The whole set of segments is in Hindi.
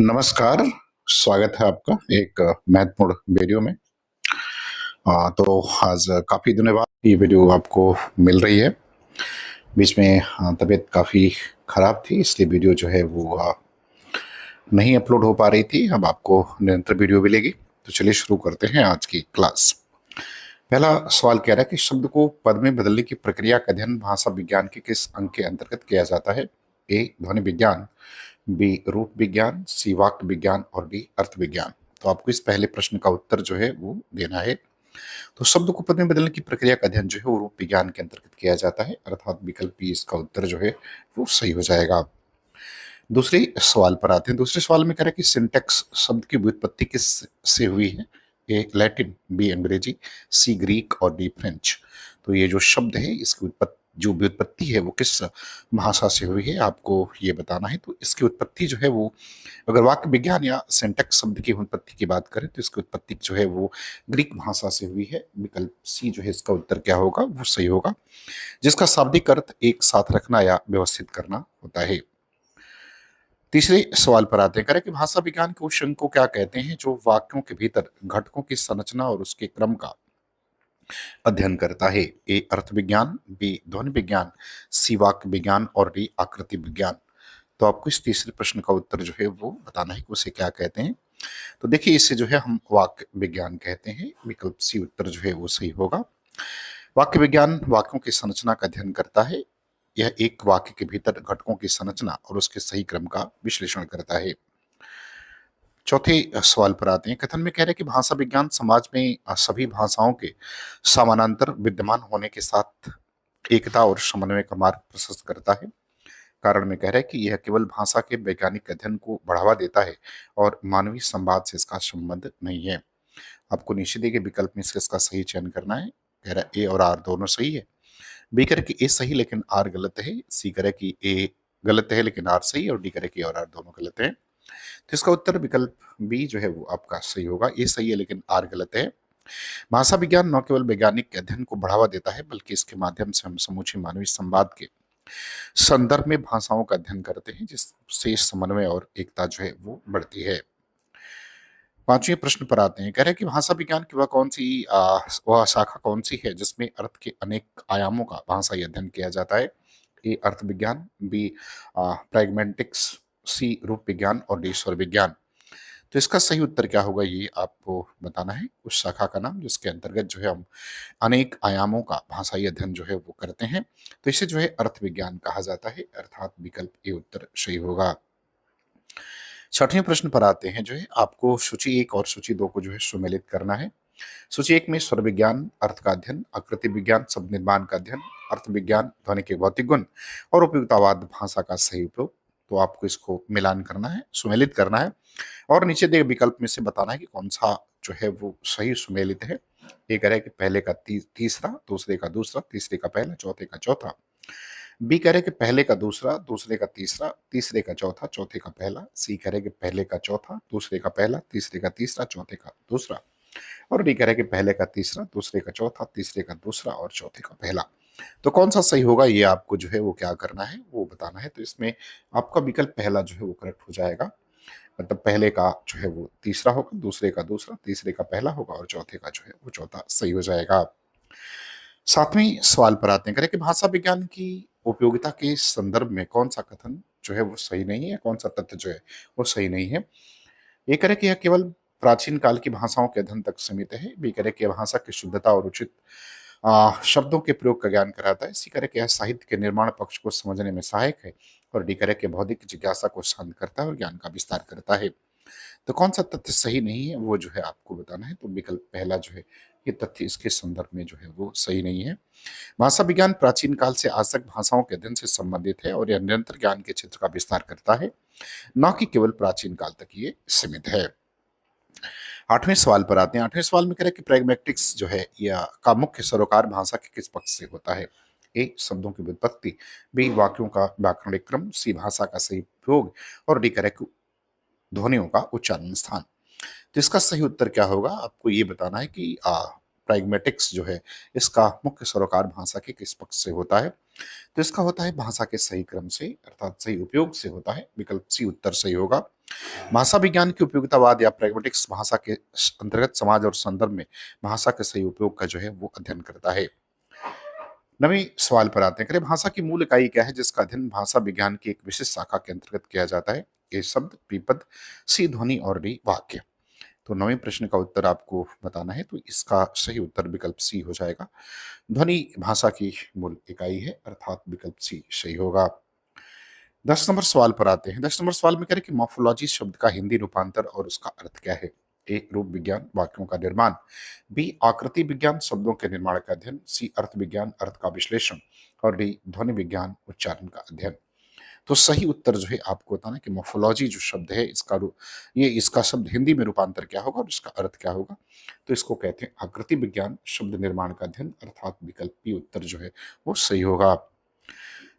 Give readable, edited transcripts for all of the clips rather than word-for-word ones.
नमस्कार, स्वागत है आपका एक महत्वपूर्ण वीडियो में। तो आज काफ़ी दिनों बाद ये वीडियो आपको मिल रही है। बीच में तबीयत काफ़ी ख़राब थी, इसलिए वीडियो जो है वो नहीं अपलोड हो पा रही थी। अब आपको निरंतर वीडियो मिलेगी। तो चलिए शुरू करते हैं आज की क्लास। पहला सवाल कह रहा है कि शब्द को पद में बदलने की प्रक्रिया का अध्ययन भाषा विज्ञान के किस अंग के अंतर्गत किया जाता है? ए ध्वनि विज्ञान, बी रूप विज्ञान, सी वाक्य विज्ञान और डी अर्थ विज्ञान। तो आपको इस पहले प्रश्न का उत्तर जो है वो देना है। तो शब्द को पद में बदलने की प्रक्रिया का अध्ययन जो है वो रूप विज्ञान के अंतर्गत किया जाता है, अर्थात विकल्प बी इसका उत्तर जो है वो सही हो जाएगा। दूसरे सवाल पर आते हैं। दूसरे सवाल में कह रहा है कि सिंटेक्स शब्द की व्युत्पत्ति किस से हुई है? ए लैटिन, बी अंग्रेजी, सी ग्रीक और डी फ्रेंच। तो ये जो शब्द है इसकी जो व्युत्पत्ति है वो किस भाषा से हुई है आपको ये बताना है। तो इसकी उत्पत्ति जो है वो, अगर वाक्य विज्ञान या सिंटेक्स शब्द की उत्पत्ति की बात करें तो इसकी उत्पत्ति जो है वो ग्रीक भाषा से हुई है। विकल्प सी जो है इसका उत्तर क्या होगा वो सही होगा, जिसका शाब्दिक अर्थ एक साथ रखना या व्यवस्थित करना होता है। तीसरे सवाल पर आते हैं। करें कि भाषा विज्ञान के उस अंग को क्या कहते हैं जो वाक्यों के भीतर घटकों की संरचना और उसके क्रम का अध्ययन करता है? ए अर्थ विज्ञान, बी ध्वनि विज्ञान, सी वाक्य विज्ञान और डी आकृति विज्ञान। तो आपको इस तीसरे प्रश्न का उत्तर जो है वो बताना है कि उसे क्या कहते हैं। तो देखिए इसे जो है हम वाक्य विज्ञान कहते हैं। विकल्प सी उत्तर जो है वो सही होगा। वाक्य विज्ञान वाक्यों की संरचना का अध्ययन करता है। यह एक वाक्य के भीतर घटकों की संरचना और उसके सही क्रम का विश्लेषण करता है। चौथे सवाल पर आते हैं। कथन में कह रहे हैं कि भाषा विज्ञान समाज में सभी भाषाओं के समानांतर विद्यमान होने के साथ एकता और समन्वय का मार्ग प्रशस्त करता है। कारण में कह रहे हैं कि यह केवल भाषा के वैज्ञानिक अध्ययन को बढ़ावा देता है और मानवीय संवाद से इसका संबंध नहीं है। आपको नीचे दिए गए विकल्प में से इसका सही चयन करना है। कह रहा है ए और आर दोनों सही है। बी करे कि ए सही लेकिन आर गलत है। सी करे कि ए गलत है लेकिन आर सही है। और डी करे कि ए और आर दोनों गलत है। तो इसका उत्तर विकल्प बी जो है वो आपका सही होगा। ए सही है लेकिन आर गलत है। भाषा विज्ञान न केवल वैज्ञानिक अध्ययन को बढ़ावा देता है बल्कि इसके माध्यम से हम समूचे मानवीय संवाद के संदर्भ में भाषाओं का अध्ययन करते हैं, जिससे समन्वय और एकता जो है वो बढ़ती है। पांचवें प्रश्न पर आते हैं। कह रहे हैं कि भाषा विज्ञान की वह शाखा कौन सी है जिसमें अर्थ के अनेक आयामों का भाषाई अध्ययन किया जाता है? ए अर्थ विज्ञान, बी प्रैग्मेटिक्स, सी रूप विज्ञान और डी स्वर विज्ञान। तो इसका सही उत्तर क्या होगा ये आपको बताना है, उस शाखा का नाम जिसके अंतर्गत जो है हम अनेक आयामों का भाषाई अध्ययन जो है वो करते हैं। तो इसे जो है अर्थ विज्ञान कहा जाता है, अर्थात विकल्प ए उत्तर सही होगा। छठवें प्रश्न पर आते हैं। जो है आपको सूची एक और सूची दो को जो है सुमेलित करना है। सूची एक में स्वर विज्ञान अर्थ का अध्ययन, आकृति विज्ञान शब्द निर्माण का अध्ययन, अर्थ विज्ञान ध्वनि के भौतिक गुण और उपयुक्तवाद भाषा का सही उपयोग। तो आपको इसको मिलान करना है, सुमेलित करना है और नीचे दिए विकल्प में से बताना है कि कौन सा जो है वो सही सुमेलित है। एक है कि पहले का तीसरा, दूसरे का दूसरा, तीसरे का पहला, चौथे का चौथा। बी कह रहे कि पहले का दूसरा, दूसरे का तीसरा, तीसरे का चौथा, चौथे का पहला। सी कह रहे कि पहले का चौथा, दूसरे का पहला, तीसरे का तीसरा, चौथे का दूसरा। और डी कह रहे कि पहले का तीसरा, दूसरे का चौथा, तीसरे का दूसरा और चौथे का पहला। तो कौन सा सही होगा ये आपको जो है वो क्या करना है वो बताना है। तो इसमें आपका विकल्प पहला जो है वो करेक्ट हो जाएगा। मतलब पहले का जो है वो तीसरा होगा, दूसरे का दूसरा, तीसरे का पहला होगा और चौथे का जो है वो चौथा सही हो जाएगा। सातवें सवाल पर आते हैं। करें कि भाषा विज्ञान की उपयोगिता के संदर्भ में कौन सा कथन जो है वो सही नहीं है, कौन सा तथ्य जो है वो सही नहीं है। ये करें कि यह केवल प्राचीन काल की भाषाओं के अध्ययन तक सीमित है। बी करें कि यह भाषा की शुद्धता और उचित शब्दों के प्रयोग का ज्ञान कराता है। सी करें कि यह साहित्य के निर्माण पक्ष को समझने में सहायक है। और डी करें कि बौद्धिक जिज्ञासा को शांत करता है और ज्ञान का विस्तार करता है। तो कौन सा तथ्य सही नहीं है वो जो है आपको बताना है। तो विकल्प पहला जो है ये तथ्य इसके संदर्भ में जो है वो सही नहीं है। भाषा विज्ञान प्राचीन काल से आज तक भाषाओं के अध्ययन से संबंधित है और यह निरंतर ज्ञान के क्षेत्र का विस्तार करता है, न कि केवल प्राचीन काल तक ये सीमित है। आठवें सवाल पर आते हैं। आठवें सवाल में कह रहे हैं कि प्रैग्मेटिक्स जो है या का मुख्य सरोकार भाषा के किस पक्ष से होता है? ए शब्दों की व्युत्पत्ति, बी वाक्यों का व्याकरणिक क्रम, सी भाषा का सही उपयोग और डी कह ध्वनियों का उच्चारण स्थान। तो इसका सही उत्तर क्या होगा आपको ये बताना है कि प्राग्मेटिक्स जो है इसका मुख्य सरोकार भाषा के किस पक्ष से होता है। तो इसका होता है भाषा के सही क्रम से, अर्थात सही उपयोग से होता है। विकल्प सी उत्तर सही होगा। भाषा विज्ञान की उपयोगितावाद या प्रैग्मेटिक्स भाषा के अंतर्गत समाज और संदर्भ में भाषा के सही उपयोग का जो है वो अध्ययन करता है। नवे सवाल पर आते हैं, करें भाषा की मूल इकाई क्या है जिसका अध्ययन भाषा विज्ञान की एक विशिष्ट शाखा के अंतर्गत किया जाता है? ए शब्द, बी पद, सी ध्वनि और डी वाक्य। तो नवे प्रश्न का उत्तर आपको बताना है, तो इसका सही उत्तर विकल्प सी हो जाएगा। ध्वनि भाषा की मूल इकाई है, अर्थात विकल्प सी सही होगा। 10 नंबर सवाल पर आते हैं। 10 नंबर सवाल में कह रहे हैं कि मॉर्फोलॉजी शब्द का हिंदी रूपांतर और उसका अर्थ क्या है? ए रूप विज्ञान, वाक्यों का निर्माण, बी आकृति विज्ञान, शब्दों के निर्माण का अध्ययन, सी अर्थ विज्ञान, अर्थ का विश्लेषण और डी ध्वनि विज्ञान, उच्चारण का अध्ययन। तो सही उत्तर जो है आपको बताना कि मॉर्फोलॉजी जो शब्द है ये इसका शब्द हिंदी में रूपांतर क्या होगा और इसका अर्थ क्या होगा? तो इसको कहते हैं आकृति विज्ञान, शब्द निर्माण का अध्ययन, अर्थात विकल्प बी उत्तर जो है वो सही होगा।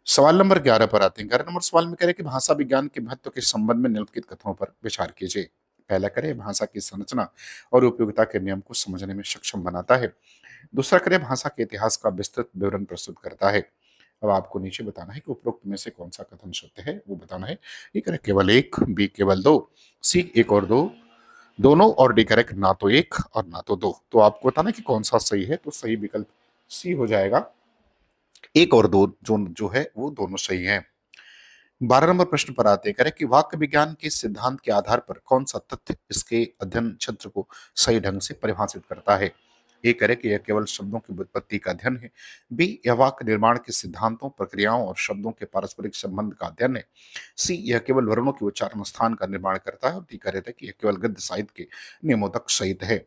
सवाल नंबर 11 पर आते हैं। 11 नंबर सवाल में कह रहे हैं कि भाषा विज्ञान के महत्व के संबंध में निम्नलिखित कथनों पर विचार कीजिए। पहला करें भाषा की संरचना और उपयोगिता के नियम को समझने में सक्षम बनाता है। दूसरा करें भाषा के इतिहास का विस्तृत विवरण प्रस्तुत करता है। अब आपको नीचे बताना है कि उपरोक्त में से कौन सा कथन सत्य है, वो बताना है। ये करें केवल एक, बी केवल दो, सी एक और दो, दोनों और डी करेक्ट ना तो एक और ना तो दो। तो आपको बताना है कि कौन सा सही है, तो सही विकल्प सी हो जाएगा। एक और दो जो है वो दोनों सही हैं। 12 नंबर प्रश्न पर आते हैं, करें कि वाक्य विज्ञान के सिद्धांत के आधार पर कौन सा तथ्य इसके अध्ययन क्षेत्र को सही ढंग से परिभाषित करता है? ए करें कि यह केवल शब्दों की व्युत्पत्ति का अध्ययन है, बी यह वाक्य निर्माण के सिद्धांतों, प्रक्रियाओं और शब्दों के पारस्परिक संबंध का अध्ययन है, सी यह केवल वर्णों के उच्चारण स्थान का निर्माण करता है और डी कह कि यह केवल गद्य साहित्य के नियमों तक सहित है।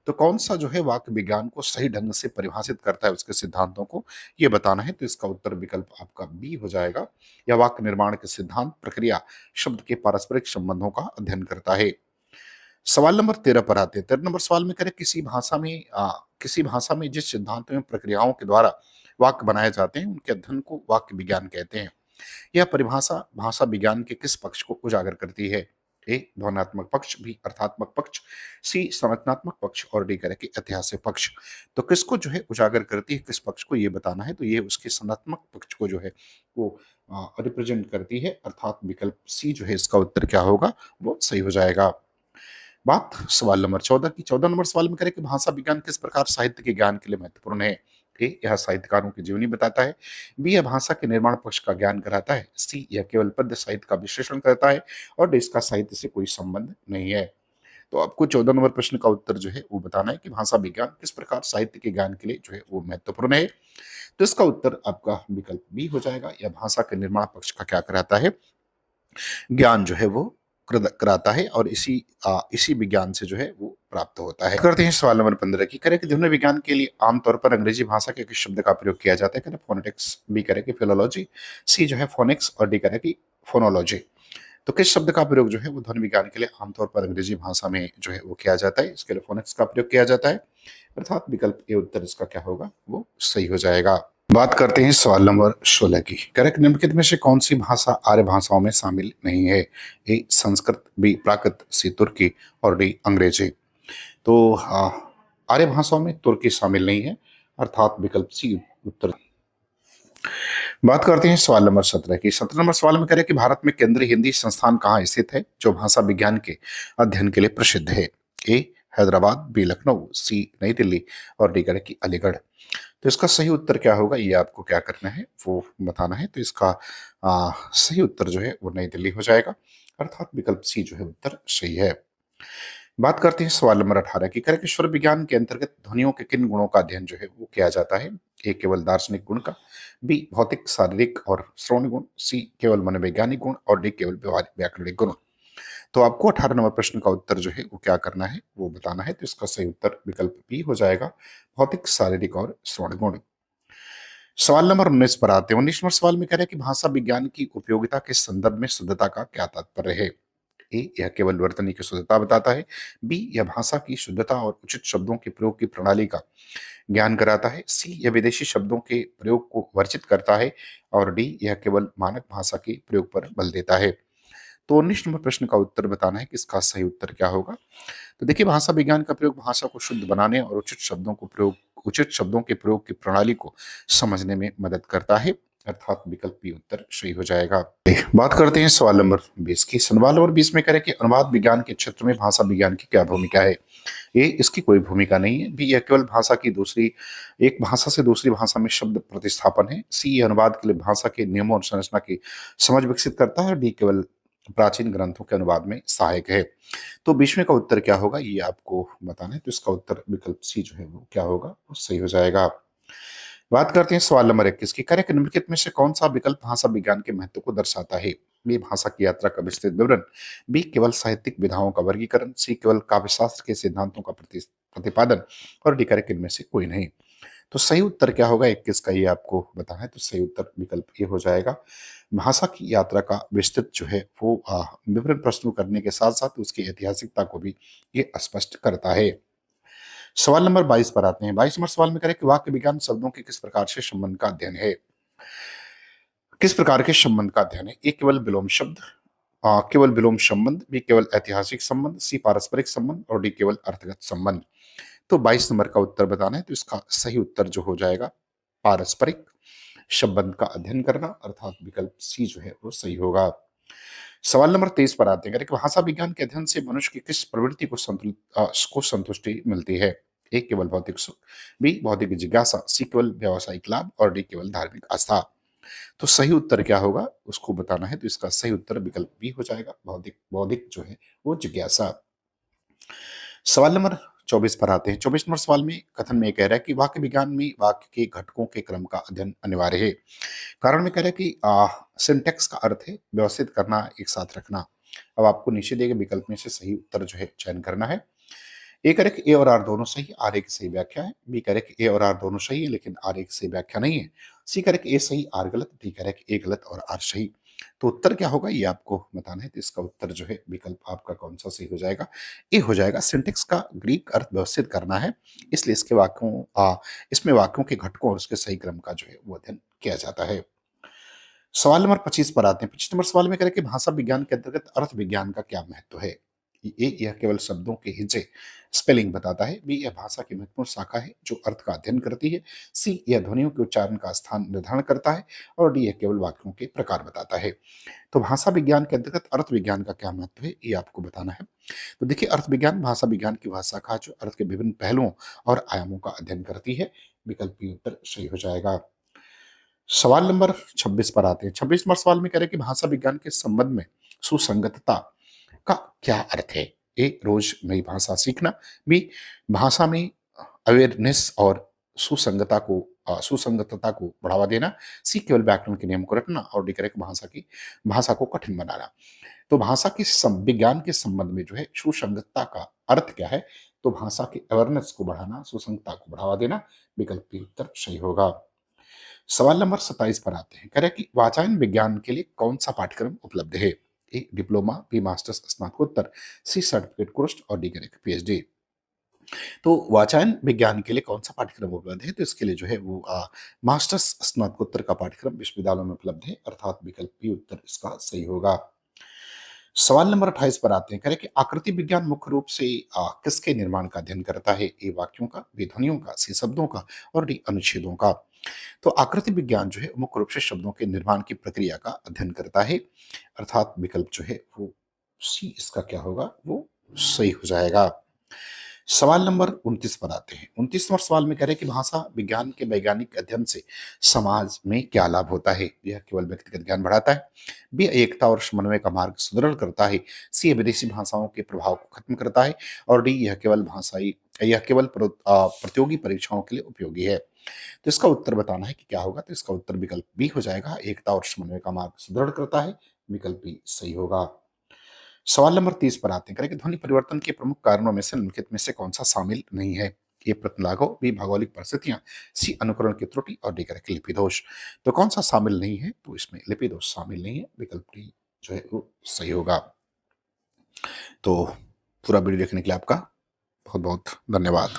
तो कौन सा जो है वाक्य विज्ञान को सही ढंग से परिभाषित करता है, उसके सिद्धांतों को ये बताना है। तो इसका उत्तर विकल्प आपका बी हो जाएगा। यह वाक्य निर्माण के सिद्धांत, प्रक्रिया, शब्द के पारस्परिक संबंधों का अध्ययन करता है। सवाल नंबर 13 पर आते हैं। 13 नंबर सवाल में करें किसी भाषा में जिस सिद्धांतों एवं प्रक्रियाओं के द्वारा वाक्य बनाए जाते हैं उनके अध्ययन को वाक्य विज्ञान कहते हैं। यह परिभाषा भाषा विज्ञान के किस पक्ष को उजागर करती है? ए ध्वन्यात्मक पक्ष, बी अर्थात्मक पक्ष, सी संरचनात्मक पक्ष और डी करें कि ऐतिहासिक पक्ष। तो किसको जो है उजागर करती है, किस पक्ष को, ये बताना है। तो ये उसके संरचनात्मक पक्ष को जो है वो रिप्रेजेंट करती है, अर्थात विकल्प सी जो है इसका उत्तर क्या होगा, वो सही हो जाएगा। बात सवाल नंबर 14 की। 14 नंबर सवाल में करें कि भाषा विज्ञान किस प्रकार साहित्य के ज्ञान के लिए महत्वपूर्ण है? ए यह साहित्यकारों की जीवनी बताता है, बी यह भाषा के निर्माण पक्ष का ज्ञान कराता है, सी यह केवल पद्य साहित्य का विश्लेषण करता है और डी इसका साहित्य से कोई संबंध नहीं है। तो आपको 14 नंबर प्रश्न का उत्तर जो है वो बताना है कि भाषा विज्ञान किस प्रकार साहित्य के ज्ञान के लिए जो है वो महत्वपूर्ण है। तो इसका उत्तर आपका विकल्प बी हो जाएगा। यह भाषा के निर्माण पक्ष का क्या कराता है, ज्ञान जो है वो कराता है और इसी विज्ञान से जो है वो प्राप्त होता है। करते हैं सवाल नंबर 15 की। करें कि ध्वनि विज्ञान के लिए आमतौर पर अंग्रेजी भाषा के किस शब्द का प्रयोग किया जाता है? करें फोनेटिक्स, बी करें कि फिलोलॉजी, सी जो है फोनिक्स और डी करें कि फोनोलॉजी। तो किस शब्द का प्रयोग जो है वो ध्वनि विज्ञान के लिए आमतौर पर अंग्रेजी भाषा में जो है वो किया जाता है? इसके लिए फोनिक्स का प्रयोग किया जाता है, अर्थात विकल्प ए उत्तर इसका क्या होगा, वो सही हो जाएगा। बात करते हैं सवाल नंबर 16 की। करेक्ट निम्नलिखित में से कौन सी भाषा आर्य भाषाओं में शामिल नहीं है? ए संस्कृत, बी प्राकृत, सी तुर्की और डी अंग्रेजी। तो आर्य भाषाओं में तुर्की शामिल नहीं है, अर्थात विकल्प सी उत्तर। बात करते हैं सवाल नंबर 17 की। 17 नंबर सवाल में करें कि भारत में केंद्रीय हिंदी संस्थान कहाँ स्थित है जो भाषा विज्ञान के अध्ययन के लिए प्रसिद्ध है? ए हैदराबाद, बी लखनऊ, सी नई दिल्ली और डी करें कि अलीगढ़। तो इसका सही उत्तर क्या होगा, ये आपको क्या करना है वो बताना है। तो इसका सही उत्तर जो है वो नई दिल्ली हो जाएगा, अर्थात विकल्प सी जो है उत्तर सही है। बात करते हैं सवाल नंबर 18 की। करें कि स्वर विज्ञान के अंतर्गत ध्वनियों के किन गुणों का अध्ययन जो है वो किया जाता है? ए केवल दार्शनिक गुण का, बी भौतिक शारीरिक और श्रवण गुण, सी केवल मनोवैज्ञानिक गुण और डी केवल व्याकरणिक गुण। तो आपको 18 नंबर प्रश्न का उत्तर जो है वो क्या करना है वो बताना है। तो इसका सही उत्तर विकल्प बी हो जाएगा, भौतिक शारीरिक और श्रवण गुण। सवाल नंबर 19 पर आते हैं। 19 नंबर सवाल में कह रहे हैं कि भाषा विज्ञान की उपयोगिता के संदर्भ में शुद्धता का क्या तात्पर्य है? ए यह केवल वर्तनी की शुद्धता बताता है, बी यह भाषा की शुद्धता और उचित शब्दों के प्रयोग की प्रणाली का ज्ञान कराता है, सी यह विदेशी शब्दों के प्रयोग को वर्जित करता है और डी यह केवल मानक भाषा के प्रयोग पर बल देता है। तो 19 नंबर प्रश्न का उत्तर बताना है कि इसका सही उत्तर क्या होगा। तो देखिए भाषा विज्ञान का प्रयोग भाषा को शुद्ध बनाने और उचित शब्दों के प्रयोग की प्रणाली को समझने में मदद करता है। अर्थात विकल्प बी उत्तर सही हो जाएगा। बात करते हैं सवाल नंबर 20 की। सवाल नंबर 20 में करें कि अनुवाद विज्ञान के क्षेत्र में भाषा विज्ञान की क्या भूमिका है। ए, इसकी कोई भूमिका नहीं है। बी, यह केवल भाषा की दूसरी एक भाषा से दूसरी भाषा में शब्द प्रतिस्थापन है। सी, यह अनुवाद के लिए भाषा के नियमों और संरचना की समझ विकसित करता है। डी, केवल प्राचीन ग्रंथों के अनुवाद में सहायक है। तो 20वें का उत्तर क्या होगा ये आपको बताना है। तो इसका उत्तर विकल्प सी जो है वो क्या होगा, वो सही हो जाएगा। बात करते हैं सवाल नंबर 21 की। करें कि निम्नलिखित में से कौन सा विकल्प भाषा विज्ञान के महत्व को दर्शाता है। बी, भाषा की यात्रा का विस्तृत विवरण। बी, केवल साहित्यिक विधाओं का वर्गीकरण। सी, केवल काव्यशास्त्र के सिद्धांतों का प्रतिपादन। और डी, करें कि इनमें से कोई नहीं। तो सही उत्तर क्या होगा 21 का ये आपको बताना है। तो सही उत्तर विकल्प ये हो जाएगा। भाषा की यात्रा का विस्तृत जो है वो विवरण प्रस्तुत करने के साथ साथ उसकी ऐतिहासिकता को भी ये स्पष्ट करता है। सवाल नंबर 22 पर आते हैं। 22 नंबर सवाल में करें कि वाक्य विज्ञान शब्दों के किस प्रकार से संबंध का अध्ययन है। किस प्रकार के संबंध का अध्ययन है। ए, केवल विलोम शब्द, केवल विलोम संबंध। बी, केवल ऐतिहासिक संबंध। सी, पारस्परिक संबंध। और डी, केवल अर्थगत संबंध। तो 22 नंबर का उत्तर बताना है। तो इसका सही उत्तर जो हो जाएगा पारस्परिक संबंध का अध्ययन करना, अर्थात विकल्प सी जो है वो सही होगा। सवाल नंबर 23 पर आते हैं। कि भाषा विज्ञान के अध्ययन से मनुष्य की किस प्रवृत्ति को संतुष्टि मिलती है। ए, केवल भौतिक सुख। बी, बौद्धिक जिज्ञासा। सी, केवल व्यावसायिक लाभ। और डी, केवल धार्मिक आस्था। तो सही उत्तर क्या होगा उसको बताना है। तो इसका सही उत्तर विकल्प बी हो जाएगा, बौद्धिक बौद्धिक जो है वो जिज्ञासा। सवाल नंबर 24 पर आते हैं। 24 नंबर सवाल में कथन में कह रहा है कि वाक्य विज्ञान में वाक्य के घटकों के क्रम का अध्ययन अनिवार्य है। कारण में कह रहा है कि सिंटेक्स का अर्थ है व्यवस्थित करना, एक साथ रखना। अब आपको नीचे दिए गए विकल्प में से सही उत्तर जो है चयन करना है। ए करे कि ए और आर दोनों सही, आर ए की सही व्याख्या है। बी करे कि ए और आर दोनों सही है लेकिन आर ए की सही व्याख्या नहीं है। सी करे कि ए सही आर गलत। डी करे कि ए गलत और आर सही। तो उत्तर क्या होगा ये आपको बताना है। तो इसका उत्तर जो है विकल्प आपका कौन सा सही हो जाएगा। ए हो जाएगा। सिंटेक्स का ग्रीक अर्थ व्यवस्थित करना है, इसलिए इसके इसमें वाक्यों के घटकों और उसके सही क्रम का जो है वो अध्ययन किया जाता है। सवाल नंबर 25 पर आते हैं। 25 नंबर सवाल में करें कि भाषा विज्ञान के अंतर्गत अर्थ विज्ञान का क्या महत्व है। ए, यह केवल शब्दों के हिज्जे स्पेलिंग बताता है। बी, यह भाषा की महत्वपूर्ण शाखा है जो अर्थ का अध्ययन करती है। सी, यह ध्वनियों के उच्चारण का स्थान निर्धारण करता है। और डी, यह केवल वाक्यों के प्रकार बताता है। तो भाषा विज्ञान के अंतर्गत अर्थ विज्ञान का क्या महत्व है ये आपको बताना है। तो देखिए, अर्थ विज्ञान भाषा विज्ञान की वह शाखा जो अर्थ के विभिन्न पहलुओं और आयामों का अध्ययन करती है। विकल्प बी उत्तर सही हो जाएगा। सवाल नंबर 26 पर आते हैं। 26 नंबर सवाल में कह रहे हैं कि भाषा विज्ञान के संबंध में सुसंगतता का क्या अर्थ है। ए, रोज नई भाषा सीखना। बी, भाषा में अवेयरनेस और सुसंगतता को बढ़ावा देना। सी, केवल व्याकरण के नियम को रखना। और डी, करेक्ट भाषा को कठिन बनाना। तो भाषा के विज्ञान के संबंध में जो है सुसंगतता का अर्थ क्या है। तो भाषा के अवेयरनेस को बढ़ाना, सुसंगतता को बढ़ावा देना। विकल्प बी उत्तर सही होगा। सवाल नंबर 27 पर आते हैं। कह रहे हैं कि वाचायन विज्ञान के लिए कौन सा पाठ्यक्रम उपलब्ध है। ए, डिप्लोमा। बी, मास्टर्स स्नातकोत्तर। सी, सर्टिफिकेट कोर्स। और डी, करेक्ट पीएचडी। तो वाचायन विज्ञान के लिए कौन सा पाठ्यक्रम उपलब्ध है। तो इसके लिए जो है वो मास्टर्स स्नातकोत्तर का पाठ्यक्रम विश्वविद्यालयों में उपलब्ध है, अर्थात विकल्प बी उत्तर इसका सही होगा। सवाल नंबर 28 पर आते हैं। करें कि आकृति विज्ञान मुख्य रूप से किसके निर्माण का अध्ययन करता है। ए, वाक्यों का। बी, ध्वनियों का। सी, शब्दों का। और डी, अनुच्छेदों का। तो आकृति विज्ञान जो है मुख्य रूप से शब्दों के निर्माण की प्रक्रिया का अध्ययन करता है, अर्थात विकल्प जो है वो सी इसका क्या होगा, वो सही हो जाएगा। सवाल नंबर 29 पर आते हैं। 29 नंबर सवाल में कह रहे हैं कि भाषा विज्ञान के वैज्ञानिक अध्ययन से समाज में क्या लाभ होता है। यह केवल व्यक्तिगत ज्ञान बढ़ाता है। बी, एकता और समन्वय का मार्ग सुदृढ़ करता है। सी, विदेशी भाषाओं के प्रभाव को खत्म करता है। और डी, यह केवल प्रतियोगी परीक्षाओं के लिए उपयोगी है। तो इसका उत्तर बताना है कि क्या होगा। तो इसका उत्तर विकल्प बी हो जाएगा। एकता और समन्वय का मार्ग सुदृढ़ करता है। विकल्प बी सही होगा। सवाल नंबर 30 पर आते हैं। करें कि ध्वनि परिवर्तन के प्रमुख कारणों में से निम्नलिखित में से कौन सा शामिल नहीं है। ए, प्रतिलाघव। बी, भौगोलिक परिस्थितियां। सी, अनुकरण की त्रुटि। और डी, करें लिपि दोष। तो कौन सा शामिल नहीं है। तो इसमें लिपि दोष शामिल नहीं है। विकल्प डी जो है वो सही होगा। तो पूरा वीडियो देखने के लिए आपका बहुत बहुत धन्यवाद।